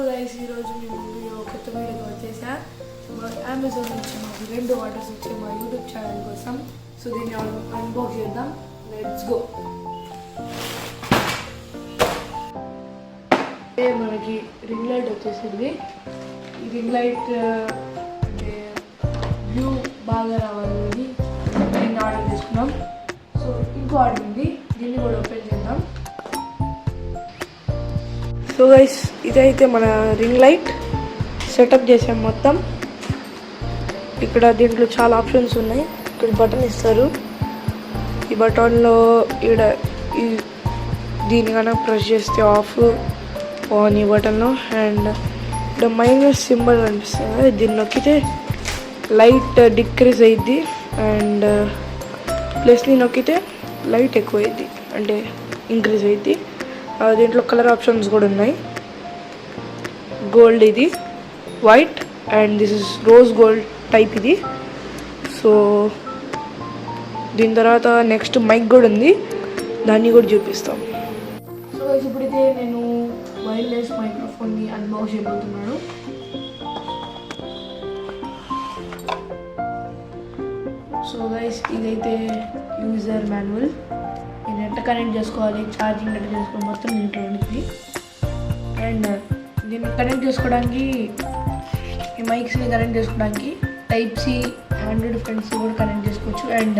Guys ఈరోజు మేము కొత్త వీడియోకి వచ్చేసా. మా అమెజాన్ నుంచి మాకు 2 ఆర్డర్స్ వచ్చాయి మా యూట్యూబ్ ఛానల్ కోసం. సో దీన్ని అన్బాక్స్ చేద్దాం. Let's go. మనకి రింగ్ లైట్ వచ్చేసింది. ఈ రింగ్ లైట్ అంటే వ్యూ బాగా రావాలని దీన్ని ఆర్డర్ చేసుకున్నాం. సో ఇంకో ఆర్డర్ ఉంది, దీన్ని కూడా ఓపెన్ చేద్దాం. సో గైస్ ఇదైతే మన రింగ్ లైట్ సెటప్ చేసాం మొత్తం. ఇక్కడ దీంట్లో చాలా ఆప్షన్స్ ఉన్నాయి. ఇక్కడ బటన్ ఇస్తారు. ఈ బటన్లో ఇక్కడ దీని కనుక ప్రెస్ చేస్తే ఆఫ్ ఆన్ ఈ బటన్లో. అండ్ ఇక్కడ మైనస్ సింబల్ కనిపిస్తుంది, దీన్ని నొక్కితే లైట్ డిక్రీజ్ అయ్యిద్ది. అండ్ ప్లస్ని నొక్కితే లైట్ ఎక్కువ అయ్యిద్ది, అంటే ఇంక్రీజ్ అయ్యిద్ది. దీంట్లో కలర్ ఆప్షన్స్ కూడా ఉన్నాయి. గోల్డ్, ఇది white, and this is rose gold type ఇది. సో దీని తర్వాత నెక్స్ట్ మైక్ కూడా ఉంది, దాన్ని కూడా చూపిస్తాం. సో ఇప్పుడైతే నేను వైర్లెస్ మైక్రోఫోన్ని అన్బాక్స్ చేయబోతున్నాను. సో గైస్ ఇదైతే యూజర్ మాన్యువల్. నేను ఎట్లా కనెక్ట్ చేసుకోవాలి, ఛార్జింగ్ ఎట్లా చేసుకోవాలి మొత్తం దీంట్లో ఉంటుంది. అండ్ దీన్ని కనెక్ట్ చేసుకోవడానికి, ఈ మైక్స్ని కనెక్ట్ చేసుకోవడానికి టైప్ సి ఆండ్రాయిడ్ ఫ్రెండ్స్ కూడా కనెక్ట్ చేసుకోవచ్చు. అండ్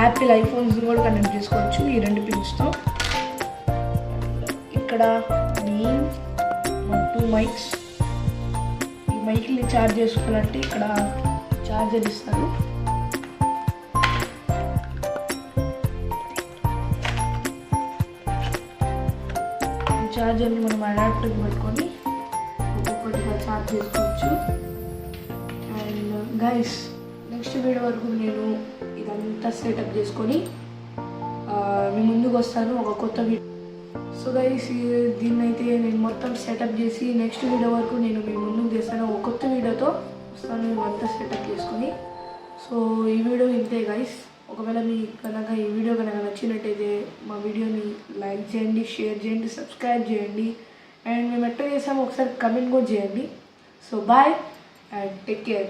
యాపిల్ ఐఫోన్స్ కూడా కనెక్ట్ చేసుకోవచ్చు ఈ 2 పిన్స్తో. ఇక్కడ మెయిన్ 2 మైక్స్. ఈ మైక్ని ఛార్జ్ చేసుకోవాలంటే ఇక్కడ ఛార్జర్ ఇస్తారు. ఛార్జర్ని మనం అడాప్టర్కి పెట్టుకొని ఒక్కొక్కటిగా ఛార్జ్ చేసుకోవచ్చు. అండ్ గైస్ నెక్స్ట్ వీడియో వరకు నేను ఇదంతా సెటప్ చేసుకొని మీ ముందుకు వస్తాను ఒక కొత్త వీడియో. సో గైస్ దీన్ని అయితే నేను మొత్తం సెటప్ చేసి నెక్స్ట్ వీడియో వరకు నేను మీ ముందుకు చేస్తాను ఒక కొత్త వీడియోతో వస్తాను ఇవంతా సెటప్ చేసుకొని. సో ఈ వీడియో ఇంతే గైస్. ఒకవేళ మీకు కనుక ఈ వీడియో కనుక నచ్చినట్టయితే మా వీడియోని లైక్ చేయండి, షేర్ చేయండి, సబ్స్క్రైబ్ చేయండి. అండ్ మేము ఎట్లా చేసామో ఒకసారి కమెంట్ కూడా చేయండి. So bye and take care.